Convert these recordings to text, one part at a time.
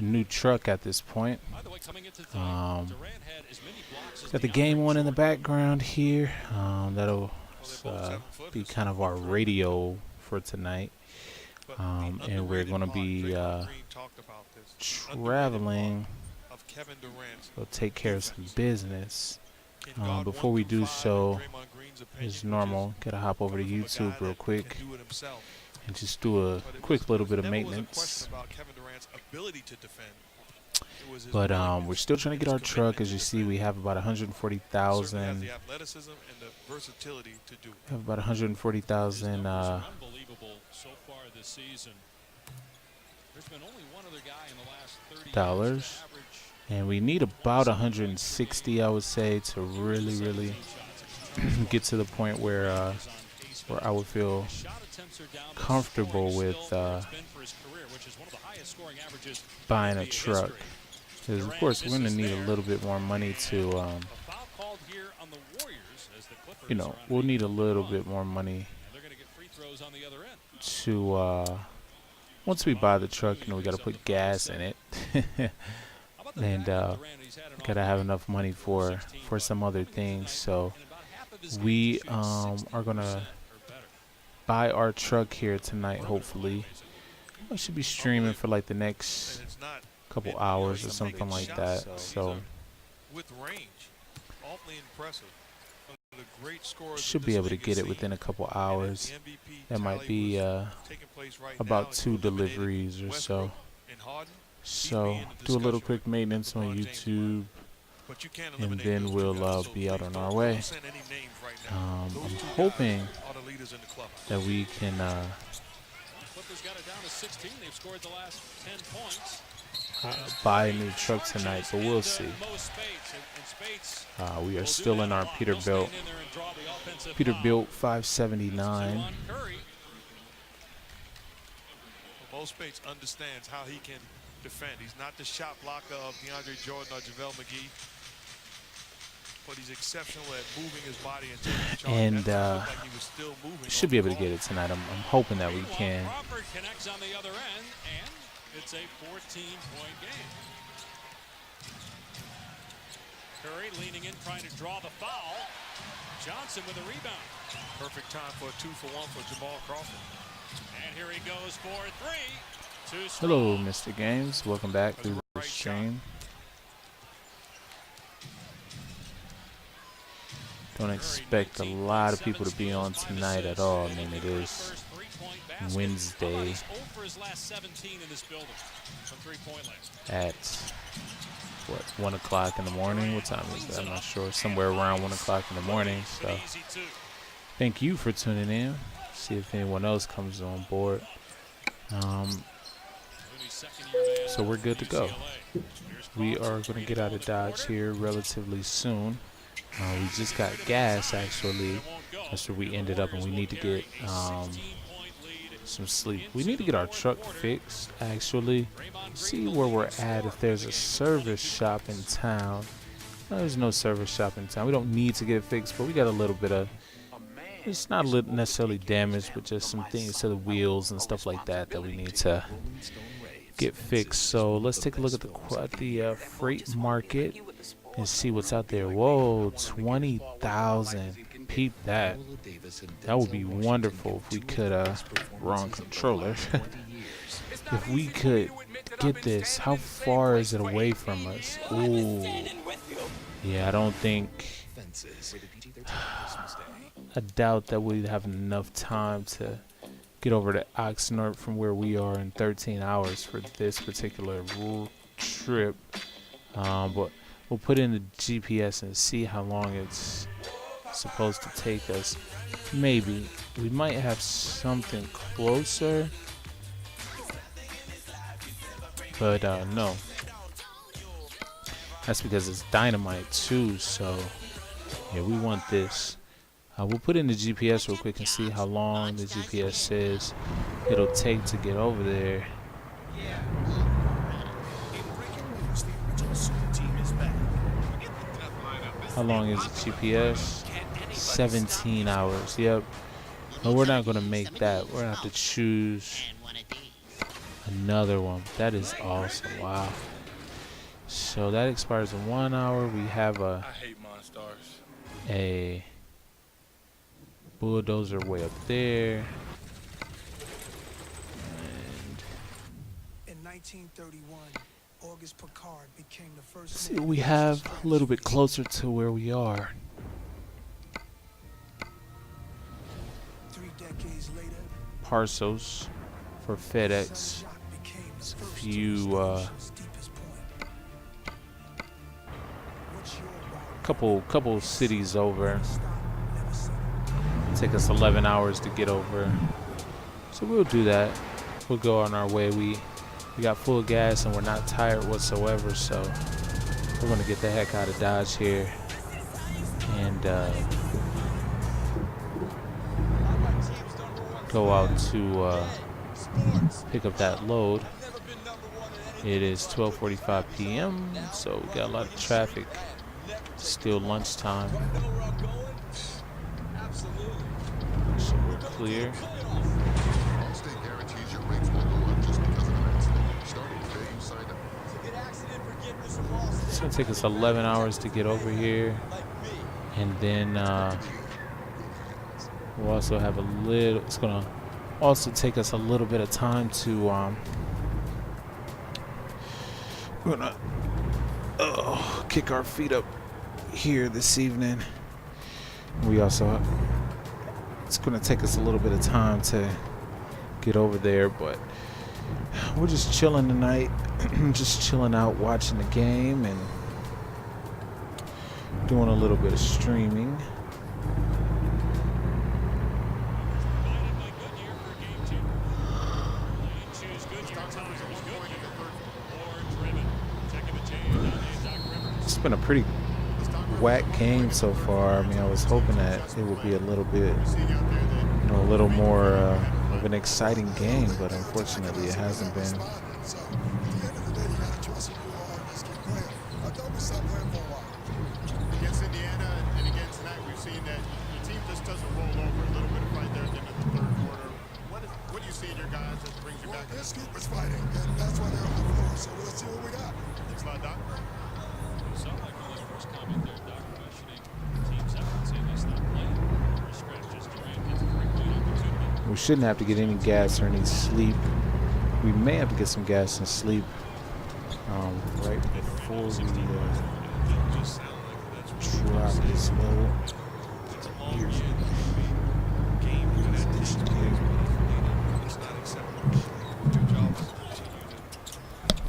new truck at this point. Got the game on in the background here. That'll be kind of our radio for tonight. And we're going to be traveling. We'll take care of some business. Before we do so, as normal, gotta hop over to YouTube real quick and just do a quick little bit of maintenance. But we're still trying to get our truck. As you see, we have about 140,000. Have about 140,000 dollars, and we need about 160, I would say, to really get to the point where I would feel comfortable with buying a truck. Because of course we're going to need a little bit more money to, we'll need a little bit more money to, once we buy the truck, we got to put gas in it. And gotta have enough money for some other things. So we are gonna buy our truck here tonight. Hopefully, I should be streaming for like the next couple hours or something like that. So should be able to get it within a couple hours. That might be about 2 deliveries or so. So do a little quick maintenance on YouTube, and then we'll be out on our way. I'm hoping that we can buy a new truck tonight, but we'll see. We are still in our Peterbuilt 579. Most Bates understands how he can defend. He's not the shot blocker of DeAndre Jordan or JaVale McGee, but he's exceptional at moving his body and taking charge. And should be able to get it tonight. I'm hoping that we can. Crawford connects on the other end, and it's a 14-point game. Curry leaning in, trying to draw the foul. Johnson with a rebound. Perfect time for a 2-for-1 for Jamal Crawford. And here he goes for 3. Hello, Mr. Games. Welcome back to the stream. Don't expect a lot of people to be on tonight at all. I mean, it is Wednesday at, what, 1 o'clock in the morning? What time is that? I'm not sure. Somewhere around 1 o'clock in the morning. So thank you for tuning in. See if anyone else comes on board. So we're good to go. We are going to get out of Dodge here relatively soon. We just got gas, actually. That's where we ended up, and we need to get some sleep. We need to get our truck fixed, actually. See where we're at, if there's a service shop in town. No, there's no service shop in town. We don't need to get it fixed, but we got a little bit of, it's not necessarily damaged, but just some things to the wheels and stuff like that that we need to get fixed. So let's take a look at the freight market and see what's out there. Whoa, 20,000. Peep that. That would be wonderful if we could, wrong controller. If we could get this. How far is it away from us? Ooh. Yeah, I don't think, I doubt that we'd have enough time to get over to Oxnard from where we are in 13 hours for this particular trip. But we'll put in the GPS and see how long it's supposed to take us. Maybe we might have something closer, but no. That's because it's dynamite too. So yeah, we want this. We'll put in the GPS real quick and see how long the GPS says it'll take to get over there. How long is the GPS? 17 hours. Yep. No, we're not going to make that. We're going to have to choose Another one. That is awesome. Wow. So that expires in 1 hour. We have I hate Monstars. a bulldozer way up there. And In 1931, August Picard became the first. let's see what we have a little bit closer to where we are. 3 decades later, Parcels for FedEx. It's a few couple cities over. Take us 11 hours to get over, so we'll do that. We'll go on our way. We got full gas and we're not tired whatsoever, so we're gonna get the heck out of Dodge here and go out to pick up that load. It is 12:45 p.m. so we got a lot of traffic. Still lunchtime, so we're clear. It's gonna take us 11 hours to get over here, and then we'll also have a little. It's gonna also take us a little bit of time to we're gonna kick our feet up here this evening. We also, it's gonna take us a little bit of time to get over there, but we're just chilling tonight. Just chilling out, watching the game and doing a little bit of streaming. It's been a pretty whack game so far. I mean, I was hoping that it would be a little bit, a little more of an exciting game, but unfortunately it hasn't been. Against Indiana and against tonight, we've seen that the team just doesn't roll over. A little bit of fight there at the end of the third quarter. What do you see in your guys that brings you back? This group is fighting, and that's why they're on the floor. So we'll see what we got. Thanks a lot, Doc. It sounded like on his first comment there, Doc, questioning team's efforts, saying he's not playing. First scratches, Durant gets a great opportunity. We shouldn't have to get any gas or any sleep. We may have to get some gas and sleep right before we drop this load. Here's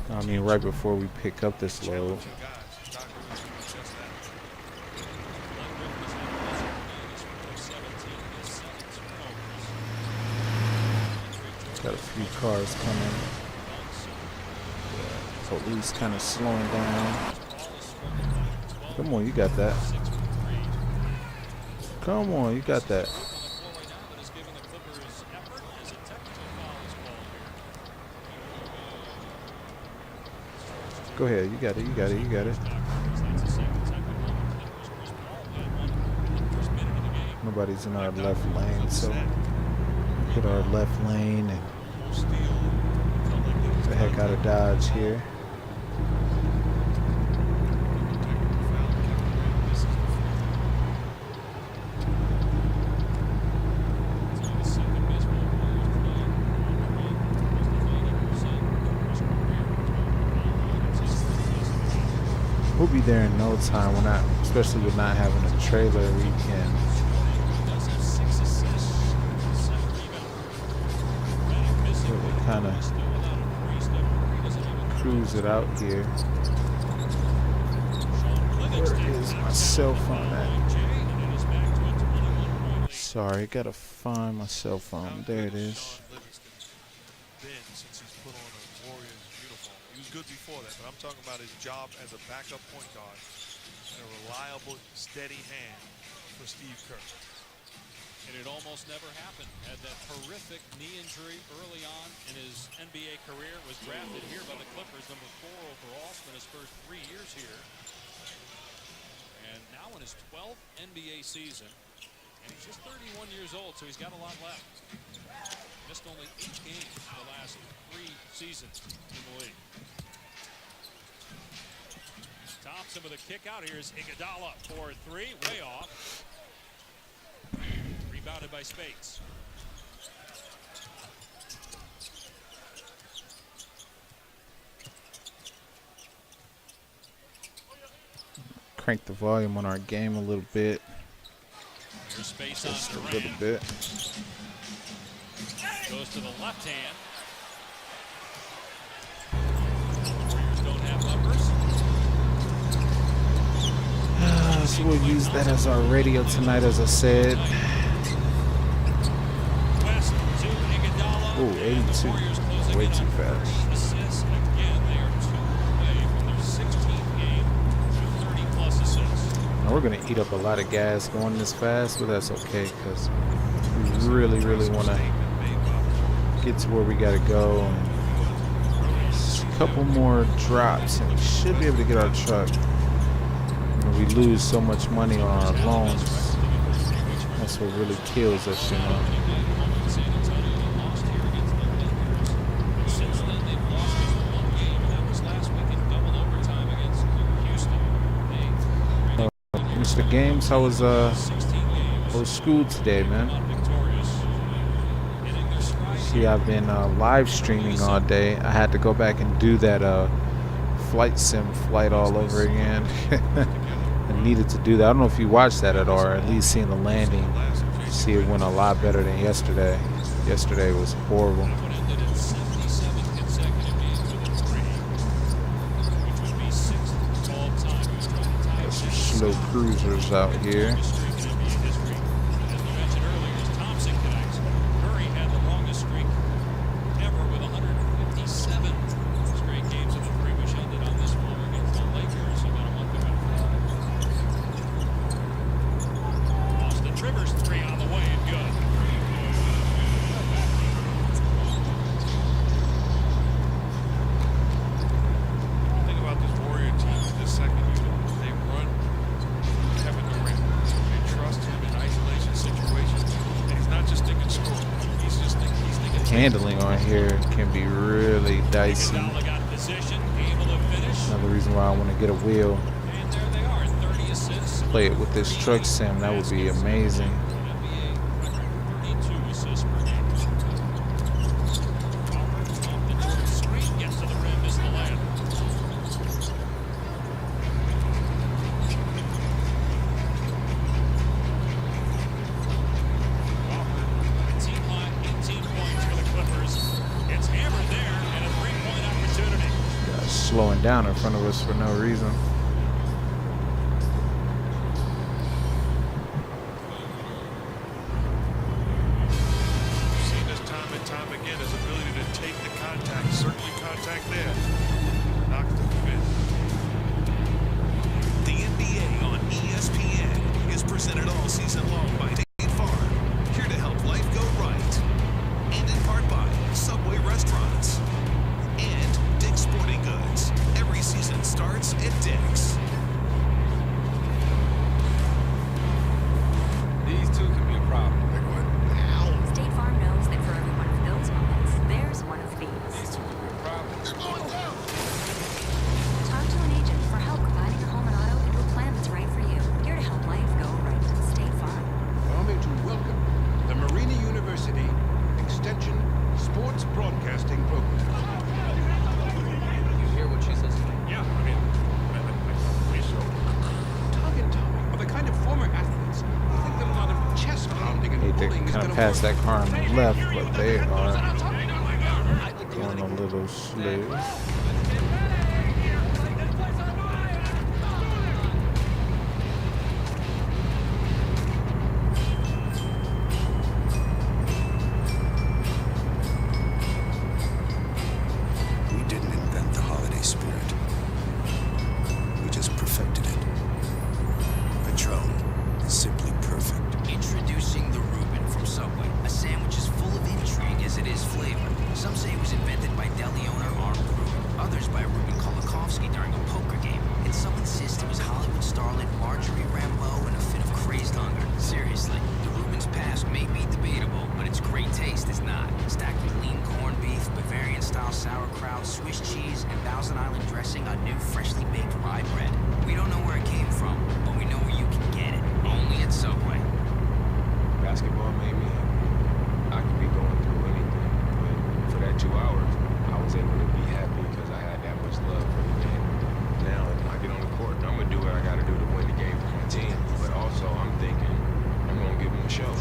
I mean, right before we pick up this load. Got a few cars coming. Police kind of slowing down. Come on, you got that. Come on, you got that. Go ahead, you got it, you got it, you got it. Nobody's in our left lane, so hit our left lane and get the heck out of Dodge here. We'll be there in no time. We're not, especially with not having a trailer, we can really kind of cruise it out here. Where is my cell phone at? Sorry, gotta find my cell phone. There it is. Since he's put on a Warriors uniform. He was good before that, but I'm talking about his job as a backup point guard and a reliable, steady hand for Steve Kerr. And it almost never happened. Had that horrific knee injury early on in his NBA career. Was drafted here by the Clippers, number 4 overall. Spent his first 3 years here. And now in his 12th NBA season. And he's just 31 years old, so he's got a lot left. Missed only 8 games the last 3 seasons in the league. Thompson with a kick out. Here's Iguodala for 3, way off. Rebounded by Spates. Crank the volume on our game a little bit. There's space Just on a Durant. little bit. Goes to the left hand. Warriors don't have numbers. So we'll use that as our radio tonight, as I said. West to Iguodala. Ooh, 82. Way too fast. Assists. Again, they are 2 away from their 16th game with 30-plus assists. Now we're going to eat up a lot of gas going this fast, but that's okay because we really, really want to get to where we got to go. And a couple more drops, and we should be able to get our truck. We lose so much money on our loans. That's what really kills us, you know. Since then, they've lost just 1 game, and that was last week in double overtime against Houston. Mr. Games, how was school today, man? See, I've been live streaming all day. I had to go back and do that flight sim flight all over again. I needed to do that. I don't know if you watched that at all, or at least seen the landing. See, it went a lot better than yesterday. Yesterday was horrible. Got some slow cruisers out here. Handling on here can be really dicey. Another reason why I want to get a wheel. Play it with this truck sim, that would be amazing. Slowing down in front of us for no reason. We've seen this time and time again, his ability to take the contact, certainly contact there. Knocks the fit. The NBA on ESPN is presented all season long by State Farm, here to help life go right. And in part by Subway Restaurants and Dick's Sporting Goods. Every season starts at Dick's. These two can be a problem. State Farm knows that for every one of those moments, there's one of these. These two can be a problem. Talk to an agent for help combining your home and auto into a plan that's right for you. Here to help life go right. State Farm. Allow me to welcome the Marina University Extension Sports Broadcasting Program. You hear what she says? Yeah, I mean, I believe so. Tug and Tommy are the kind of former athletes who think that a lot of chest pounding and They bullying is kind going of to pass work. that car on the left, but they are going a little slow. We didn't invent the holiday spirit. We just perfected it. Patron is simply perfect. Introducing the Reuben from Subway, a sandwich as full of intrigue as it is flavor. Some say it was invented by deli owner Arnold Reuben. new freshly baked rye bread. We don't know where it came from, but we know where you can get it. Only at Subway. Basketball made me happy. I could be going through anything, but for that 2 hours, I was able to be happy because I had that much love for the game. Now, when I get on the court, I'm gonna do what I gotta do to win the game for my team, but also I'm thinking I'm gonna give them a show.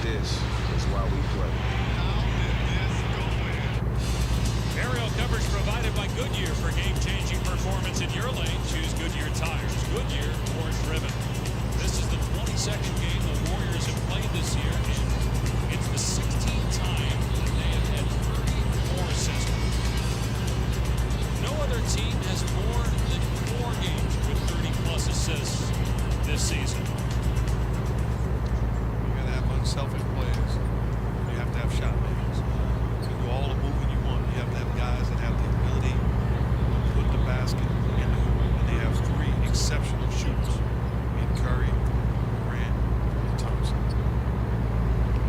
This is why we play. Aerial coverage provided by Goodyear for game-changing performance in your lane. Choose Goodyear tires. Goodyear, course-driven. This is the 22nd game the Warriors have played this year, and it's the 16th time they have had 30 more assists. No other team has more than 4 games with 30-plus assists this season. You gotta have unselfish players. You have to have shot makers. You can do all the moving you want. You have to have guys that have the ability to put the basket in the hoop. And they have 3 exceptional shooters in Curry, Grant, and Thompson.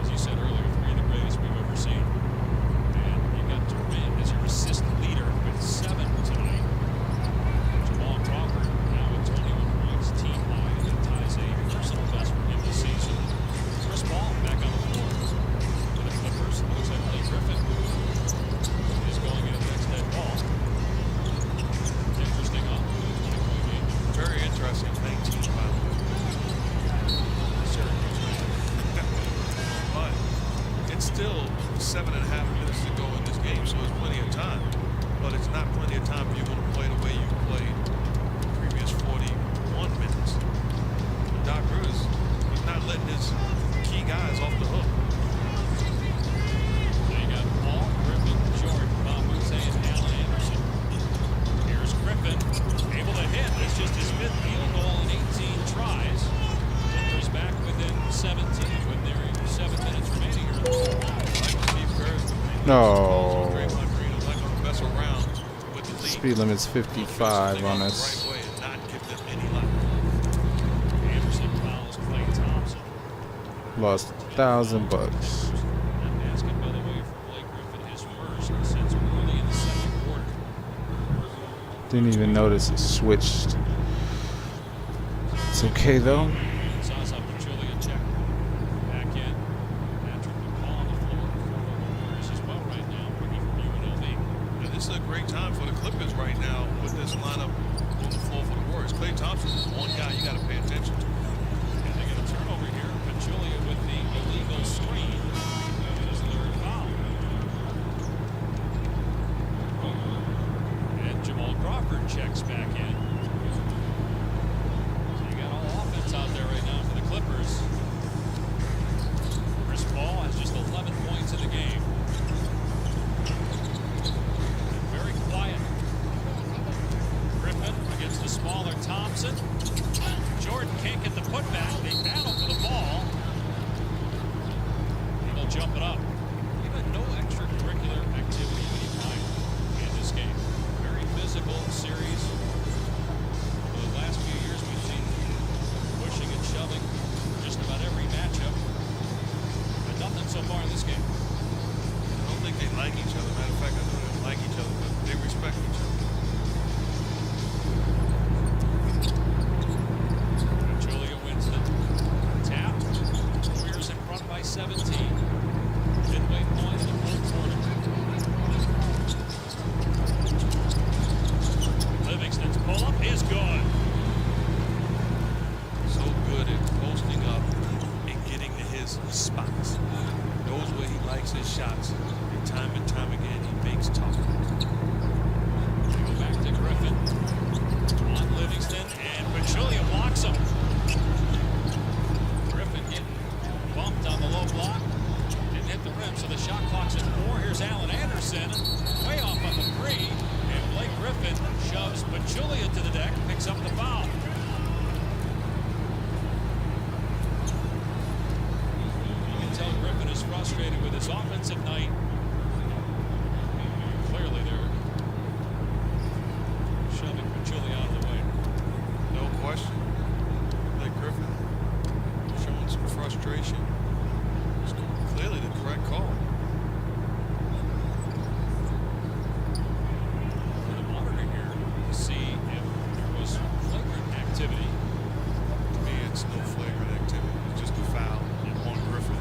As you said earlier, 3 of the greatest we've ever seen. And you got Durant as your assist leader with 7 tonight. Jamal Crawford now with 21 points, team high, and that ties a personal best for him this season. Chris Paul back on the floor for the Clippers. Looks like Blake Griffin is going in next head ball. Interesting up for the 20-point game. Very interesting. 19, by the way. But it's still 7.5 minutes to go in this game, so it's plenty of time. But it's not plenty of time if you're going to play the way you played the previous 41 minutes. Doc Rivers, he's not letting his key guys off the hook. So you got Paul, Griffin, Jordan, Mamute, and Allen Anderson. Here's Griffin, able to hit. That's just his 5th field goal in 18 tries. Clippers back within 17 with nearly 7 minutes remaining here in the fourth quarter. No. Like on the best around with the lead. Speed limit's 55 on us. Right way and not give them any life. Anderson fouls Klay Thompson. Lost $1,000. That basket, by the way, for Blake Griffin, his first since early in the second quarter. Didn't even notice it switched. It's okay though. Zaza Pachulia check back in. Patrick McCall on the floor for the Warriors as well right now, rookie from UNLV. And this is a great time for the Clippers right now with this lineup on the floor for the Warriors. Klay Thompson is one guy you got to pay attention to. And they get a turnover here. Pachulia with the illegal screen. His 3rd foul. And Jamal Crawford checks back in. So you got all offense out there right now for the Clippers. Chris Paul has just 11 points in the game. And very quiet. Griffin against the smaller Thompson. Jordan can't get the putback. They battle for the ball. And they'll jump it up. Even no extracurricular activity of any kind in this game. Very physical series. For the last few years, we've seen pushing and shoving just about every matchup. But nothing so far in this game. I don't think they like each other. Matter of fact, I know they don't like each other, but they respect each other. Julia Winston tapped. Warriors in front by 17. Midway point in the fourth quarter. Livingston's pull-up is good. So good at posting up and getting to his spots. Knows where he likes his shots. And time again, he makes tough. They go back to Griffin. On Livingston, and Pachulia blocks him. Griffin getting bumped on the low block. Didn't hit the rim, so the shot clock's at 4. Here's Allen Anderson, way off on the 3. And Blake Griffin shoves Pachulia to the deck, picks up the foul. You can tell Griffin is frustrated with his offensive night. Clearly, they're shoving Pachulia out of the way. No question. Blake Griffin frustration. It's clearly the correct call. For the monitor here to see if there was flagrant activity. To me, it's no flagrant activity. It's just a foul on Griffin.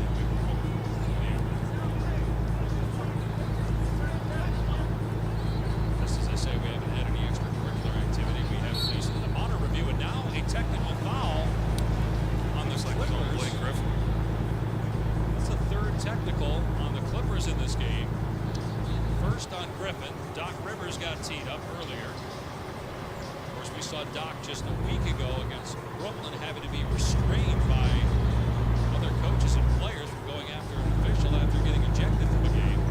Just as I say, we haven't had any extracurricular activity. We have at least the monitor review, and now a technical foul on the Clippers. Blake Griffin. That's the third technical on the Clippers in this game. First on Griffin. Doc Rivers got teed up earlier. Of course, we saw Doc just a week ago against Brooklyn having to be restrained by other coaches and players from going after an official after getting ejected from the game.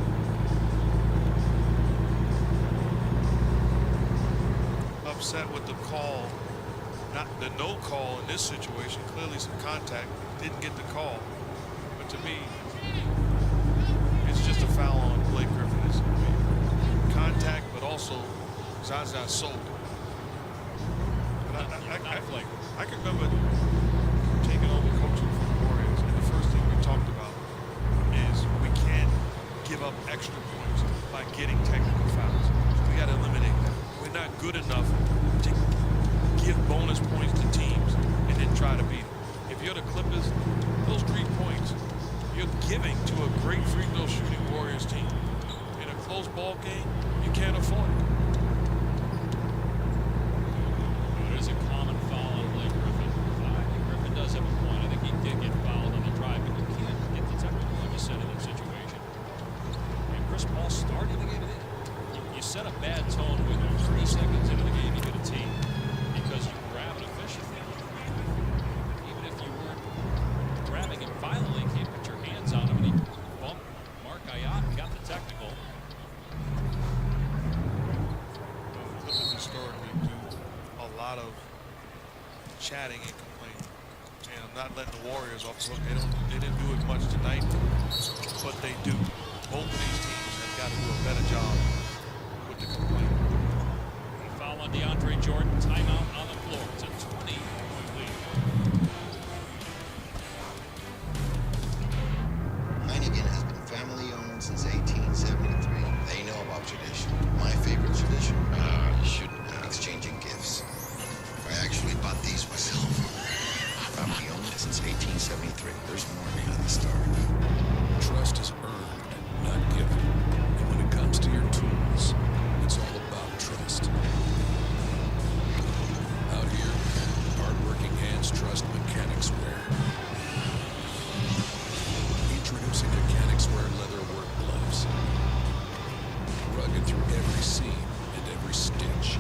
Upset with the call, not the no call in this situation. Clearly some contact, didn't get the call. But to me, it's just a foul on Blake Griffin. It's contact, but also Zaza sold. I can remember taking over coaching for the Warriors, and the first thing we talked about is we can't give up extra points by getting technical fouls. We got to eliminate that. We're not good enough to give bonus points to teams and then try to beat them. If you're the Clippers, those 3 points you're giving to a great free throw shooting Warriors team. In a close ball game, you can't afford it. It is a common foul on Blake Griffin. I think Griffin does have a point. I think he did get fouled on the drive, but you can't get the technical, like you said, in that situation. And Chris Paul started the game. You set a bad tone when 30 seconds into the game you get a tee because you grab an official. Even if you weren't grabbing him violently, you can't put your hands on him, and he bumped Mark Ayat and got the technical. The Clippers historically do a lot of chatting and complaining, and I'm not letting the Warriors off the hook. They didn't do it much tonight, but they do. Both of these teams have got to do a better job with the complaining. Foul on DeAndre Jordan. Timeout on the floor. It's a 20-point lead. Heineken has been family-owned since 1873. They know about tradition. My favorite tradition? You shouldn't have. Exchanging gifts. I actually bought these myself. Family-owned since 1873. There's more behind the star. Trust is earned, not given. And when it comes to your tools, it's all about trust. Out here, hard-working hands trust Mechanics Wear. Introducing Mechanics Wear leather work gloves. Rugged through every seam and every stitch.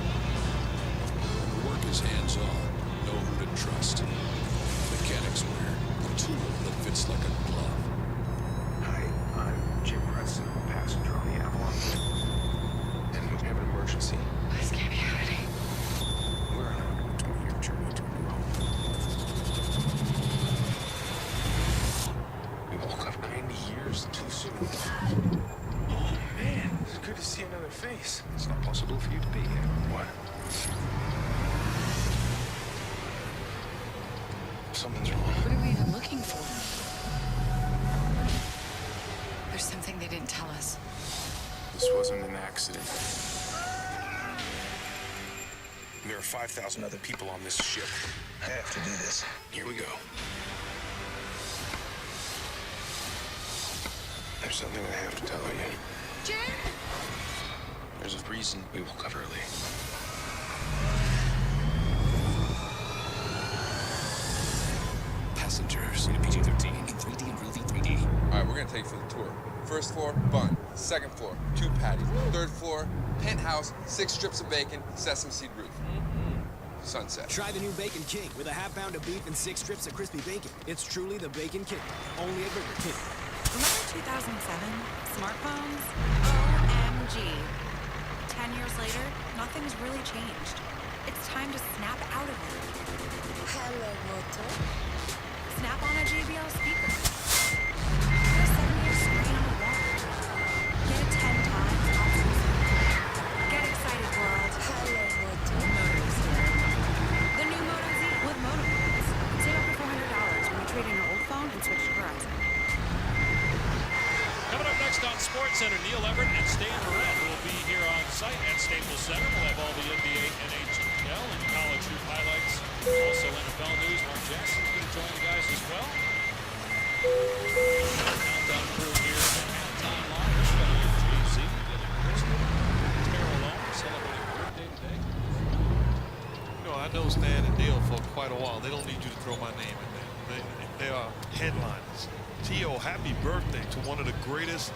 When the work is hands-on, know who to trust. Mechanics Wear, the tool that fits like a glove. Hi, I'm Jim Preston, passenger on the Avalon. And we have an emergency. This can't be happening. We're on a 20-year journey to a new home. We woke up 90 years too soon. Oh, man, it's good to see another face. It's not possible for you to be here. What? Something's wrong. What are we even looking for? There's something they didn't tell us. This wasn't an accident. There are 5,000 other people on this ship. I have to do this. Here we go. There's something I have to tell you. Jim? There's a reason we woke up early. Passengers in PG-13 in 3D and Real V3D. All right, we're gonna take you for the tour. First floor, bun. Second floor, 2 patties. Third floor, penthouse, 6 strips of bacon, sesame seed roof. Sunset. Try the new Bacon King with a half pound of beef and 6 strips of crispy bacon. It's truly the Bacon King, only at Burger King. Remember 2007? Smartphones? OMG. 10 years later, nothing's really changed. It's time to snap out of it. Hello, Moto. Snap on a JBL speaker. Put a 7-year screen on the wall. Get it 10 times optimal. Get excited, world. Hello, Moto. Moto's here. The new Moto Z with Moto Points. Save up to $400 when you trade in your old phone phone and switch to Verizon. Coming up next on SportsCenter, Neil Everett and Stan Moret will be here on site at Staples Center. We'll have all the NBA, NHL, and college hoop highlights. Also NFL news. Mark Jackson's going to join the guys as well. Countdown crew here at halftime live. JC, Billy Crystal, Terrell Long celebrating birthday today. You know, I know Stan and Neil for quite a while. They don't need you to throw my name in there. They are headliners. T.O., happy birthday to one of the greatest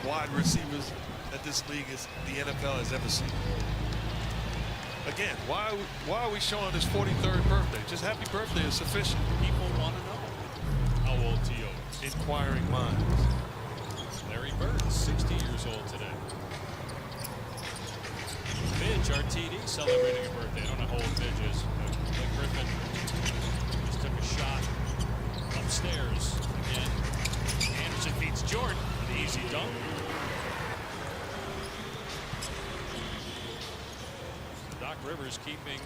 wide receivers that this league the NFL has ever seen. Again, why are we showing his 43rd birthday? Just happy birthday is sufficient. People want to know how old T.O. is. Inquiring minds. Larry Bird, 60 years old today. Midge, our TD, celebrating a birthday. I don't know how old Midge is. Blake Griffin just took a shot upstairs again. Anderson beats Jordan with an easy dunk. Doc Rivers keeping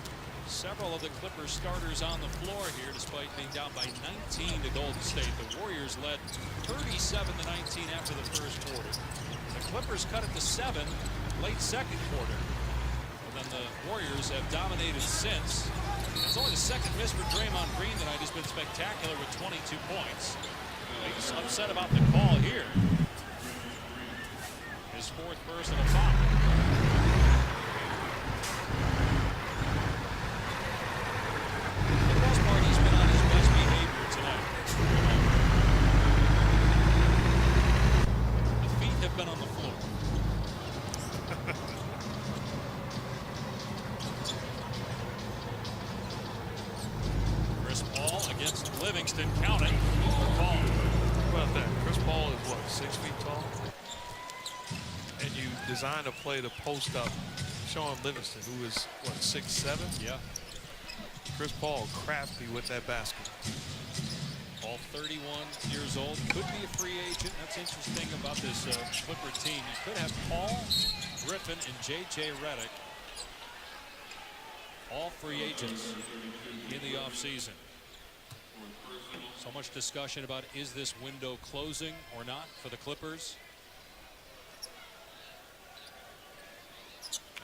several of the Clippers starters on the floor here despite being down by 19 to Golden State. The Warriors led 37-19 after the first quarter. The Clippers cut it to 7 late second quarter. And then the Warriors have dominated since. It's only the second miss for Draymond Green tonight. He's been spectacular with 22 points. He's upset about the call here. His fourth personal foul. For the most part, he's been on his best behavior tonight. The feet have been on the floor. Chris Paul against Livingston, counting. Paul. How about that? Chris Paul is what, 6 feet tall? And you design a play to post up Sean Livingston, who is what, 6'7"? Yeah. Chris Paul crafty with that basket. All 31 years old. Could be a free agent. That's interesting about this Clipper team. You could have Paul, Griffin, and J.J. Redick. All free agents in the offseason. So much discussion about is this window closing or not for the Clippers.